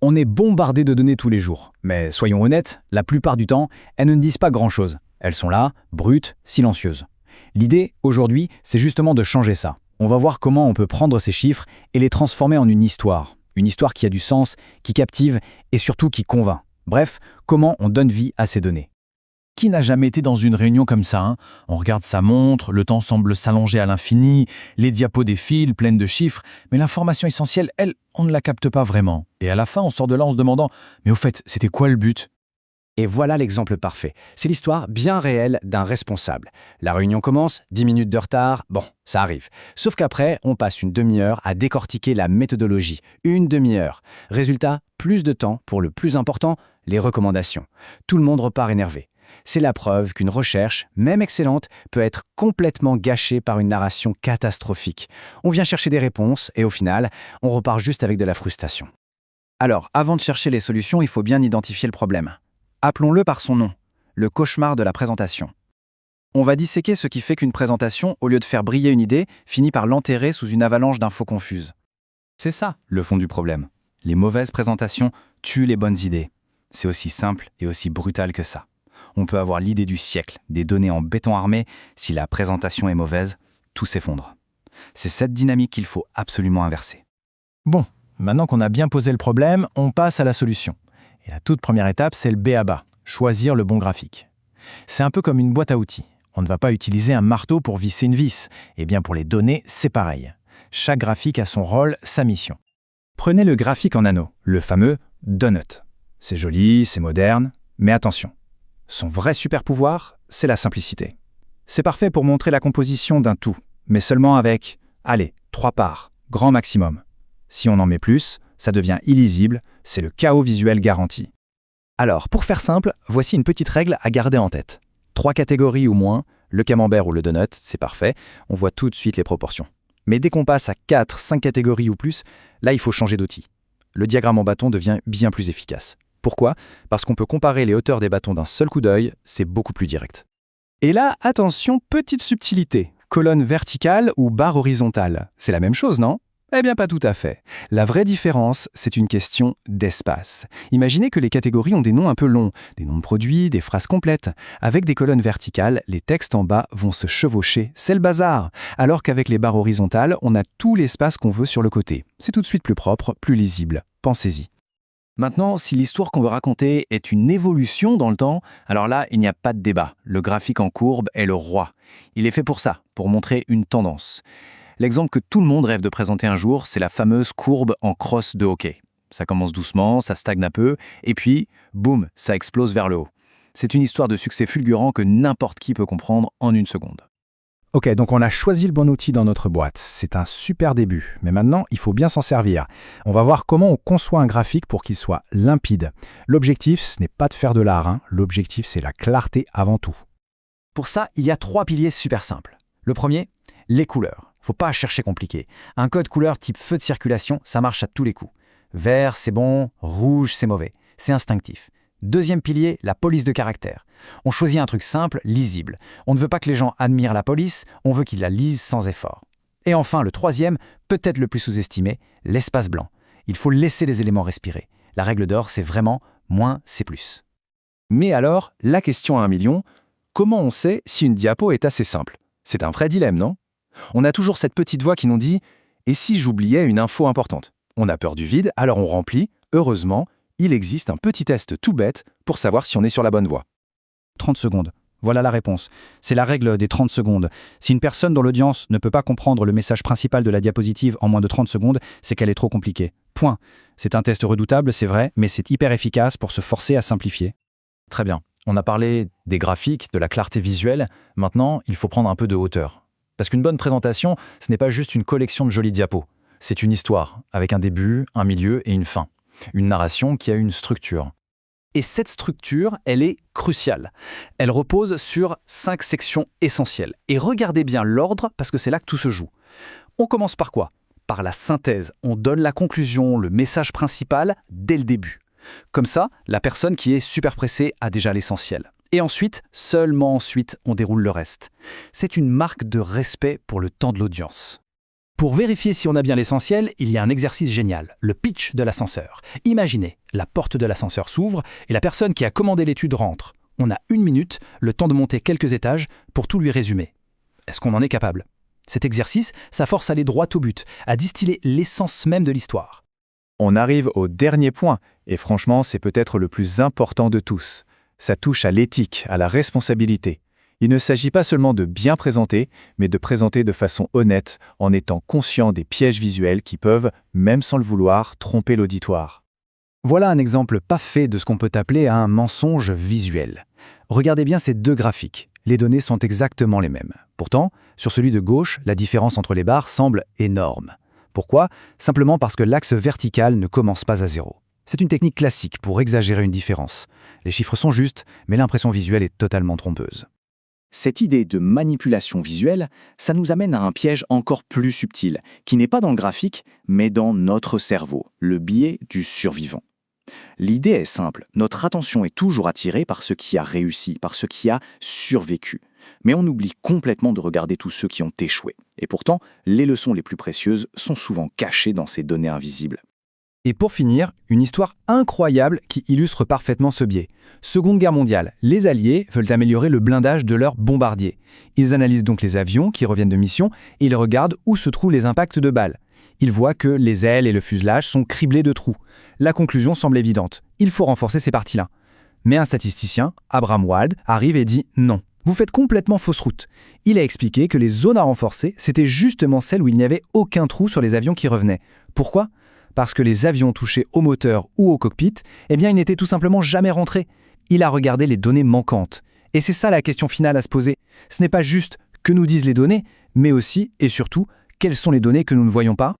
On est bombardé de données tous les jours, mais soyons honnêtes, la plupart du temps, elles ne disent pas grand-chose. Elles sont là, brutes, silencieuses. L'idée, aujourd'hui, c'est justement de changer ça. On va voir comment on peut prendre ces chiffres et les transformer en une histoire. Une histoire qui a du sens, qui captive et surtout qui convainc. Bref, comment on donne vie à ces données. Qui n'a jamais été dans une réunion comme ça, hein? On regarde sa montre, le temps semble s'allonger à l'infini, les diapos défilent pleines de chiffres, mais l'information essentielle, elle, on ne la capte pas vraiment. Et à la fin, on sort de là en se demandant « Mais au fait, c'était quoi le but ?» Et voilà l'exemple parfait. C'est l'histoire bien réelle d'un responsable. La réunion commence, 10 minutes de retard, bon, ça arrive. Sauf qu'après, on passe une demi-heure à décortiquer la méthodologie. Une demi-heure. Résultat, plus de temps pour le plus important, les recommandations. Tout le monde repart énervé. C'est la preuve qu'une recherche, même excellente, peut être complètement gâchée par une narration catastrophique. On vient chercher des réponses et au final, on repart juste avec de la frustration. Alors, avant de chercher les solutions, il faut bien identifier le problème. Appelons-le par son nom, le cauchemar de la présentation. On va disséquer ce qui fait qu'une présentation, au lieu de faire briller une idée, finit par l'enterrer sous une avalanche d'infos confuses. C'est ça, le fond du problème. Les mauvaises présentations tuent les bonnes idées. C'est aussi simple et aussi brutal que ça. On peut avoir l'idée du siècle, des données en béton armé, si la présentation est mauvaise, tout s'effondre. C'est cette dynamique qu'il faut absolument inverser. Bon, maintenant qu'on a bien posé le problème, on passe à la solution. Et la toute première étape, c'est le b.a.-ba, choisir le bon graphique. C'est un peu comme une boîte à outils. On ne va pas utiliser un marteau pour visser une vis. Eh bien, pour les données, c'est pareil. Chaque graphique a son rôle, sa mission. Prenez le graphique en anneau, le fameux donut. C'est joli, c'est moderne, mais attention. Son vrai super pouvoir, c'est la simplicité. C'est parfait pour montrer la composition d'un tout, mais seulement avec, 3 parts, grand maximum. Si on en met plus, ça devient illisible, c'est le chaos visuel garanti. Alors, pour faire simple, voici une petite règle à garder en tête. 3 catégories ou moins, le camembert ou le donut, c'est parfait, on voit tout de suite les proportions. Mais dès qu'on passe à 4, 5 catégories ou plus, là il faut changer d'outil. Le diagramme en bâton devient bien plus efficace. Pourquoi ? Parce qu'on peut comparer les hauteurs des bâtons d'un seul coup d'œil, c'est beaucoup plus direct. Et là, attention, petite subtilité. Colonne verticale ou barre horizontale, c'est la même chose, non ? Eh bien, pas tout à fait. La vraie différence, c'est une question d'espace. Imaginez que les catégories ont des noms un peu longs, des noms de produits, des phrases complètes. Avec des colonnes verticales, les textes en bas vont se chevaucher, c'est le bazar. Alors qu'avec les barres horizontales, on a tout l'espace qu'on veut sur le côté. C'est tout de suite plus propre, plus lisible. Pensez-y. Maintenant, si l'histoire qu'on veut raconter est une évolution dans le temps, alors là, il n'y a pas de débat. Le graphique en courbe est le roi. Il est fait pour ça, pour montrer une tendance. L'exemple que tout le monde rêve de présenter un jour, c'est la fameuse courbe en crosse de hockey. Ça commence doucement, ça stagne un peu, et puis, boum, ça explose vers le haut. C'est une histoire de succès fulgurant que n'importe qui peut comprendre en une seconde. Ok, donc on a choisi le bon outil dans notre boîte. C'est un super début, mais maintenant, il faut bien s'en servir. On va voir comment on conçoit un graphique pour qu'il soit limpide. L'objectif, ce n'est pas de faire de l'art, hein. L'objectif, c'est la clarté avant tout. Pour ça, il y a 3 piliers super simples. Le premier, les couleurs. Faut pas chercher compliqué. Un code couleur type feu de circulation, ça marche à tous les coups. Vert, c'est bon, rouge, c'est mauvais. C'est instinctif. Deuxième pilier, la police de caractère. On choisit un truc simple, lisible. On ne veut pas que les gens admirent la police, on veut qu'ils la lisent sans effort. Et enfin, le troisième, peut-être le plus sous-estimé, l'espace blanc. Il faut laisser les éléments respirer. La règle d'or, c'est vraiment moins, c'est plus. Mais alors, la question à 1 million, comment on sait si une diapo est assez simple ? C'est un vrai dilemme, non ? On a toujours cette petite voix qui nous dit « Et si j'oubliais une info importante ?» On a peur du vide, alors on remplit. Heureusement, il existe un petit test tout bête pour savoir si on est sur la bonne voie. 30 secondes. Voilà la réponse. C'est la règle des 30 secondes. Si une personne dans l'audience ne peut pas comprendre le message principal de la diapositive en moins de 30 secondes, c'est qu'elle est trop compliquée. Point. C'est un test redoutable, c'est vrai, mais c'est hyper efficace pour se forcer à simplifier. Très bien. On a parlé des graphiques, de la clarté visuelle. Maintenant, il faut prendre un peu de hauteur. Parce qu'une bonne présentation, ce n'est pas juste une collection de jolis diapos. C'est une histoire, avec un début, un milieu et une fin. Une narration qui a une structure. Et cette structure, elle est cruciale. Elle repose sur 5 sections essentielles. Et regardez bien l'ordre, parce que c'est là que tout se joue. On commence par quoi ? Par la synthèse. On donne la conclusion, le message principal, dès le début. Comme ça, la personne qui est super pressée a déjà l'essentiel. Et ensuite, seulement ensuite, on déroule le reste. C'est une marque de respect pour le temps de l'audience. Pour vérifier si on a bien l'essentiel, il y a un exercice génial, le pitch de l'ascenseur. Imaginez, la porte de l'ascenseur s'ouvre et la personne qui a commandé l'étude rentre. On a 1 minute, le temps de monter quelques étages, pour tout lui résumer. Est-ce qu'on en est capable? Cet exercice, ça force à aller droit au but, à distiller l'essence même de l'histoire. On arrive au dernier point, et franchement, c'est peut-être le plus important de tous. Ça touche à l'éthique, à la responsabilité. Il ne s'agit pas seulement de bien présenter, mais de présenter de façon honnête, en étant conscient des pièges visuels qui peuvent, même sans le vouloir, tromper l'auditoire. Voilà un exemple parfait de ce qu'on peut appeler un mensonge visuel. Regardez bien ces 2 graphiques. Les données sont exactement les mêmes. Pourtant, sur celui de gauche, la différence entre les barres semble énorme. Pourquoi? Simplement parce que l'axe vertical ne commence pas à 0. C'est une technique classique pour exagérer une différence. Les chiffres sont justes, mais l'impression visuelle est totalement trompeuse. Cette idée de manipulation visuelle, ça nous amène à un piège encore plus subtil, qui n'est pas dans le graphique, mais dans notre cerveau, le biais du survivant. L'idée est simple, notre attention est toujours attirée par ce qui a réussi, par ce qui a survécu. Mais on oublie complètement de regarder tous ceux qui ont échoué. Et pourtant, les leçons les plus précieuses sont souvent cachées dans ces données invisibles. Et pour finir, une histoire incroyable qui illustre parfaitement ce biais. Seconde Guerre mondiale, les Alliés veulent améliorer le blindage de leurs bombardiers. Ils analysent donc les avions qui reviennent de mission et ils regardent où se trouvent les impacts de balles. Ils voient que les ailes et le fuselage sont criblés de trous. La conclusion semble évidente, il faut renforcer ces parties-là. Mais un statisticien, Abraham Wald, arrive et dit non. Vous faites complètement fausse route. Il a expliqué que les zones à renforcer, c'était justement celles où il n'y avait aucun trou sur les avions qui revenaient. Pourquoi ? Parce que les avions touchés au moteur ou au cockpit, eh bien, ils n'étaient tout simplement jamais rentrés. Il a regardé les données manquantes. Et c'est ça la question finale à se poser. Ce n'est pas juste que nous disent les données, mais aussi et surtout, quelles sont les données que nous ne voyons pas ?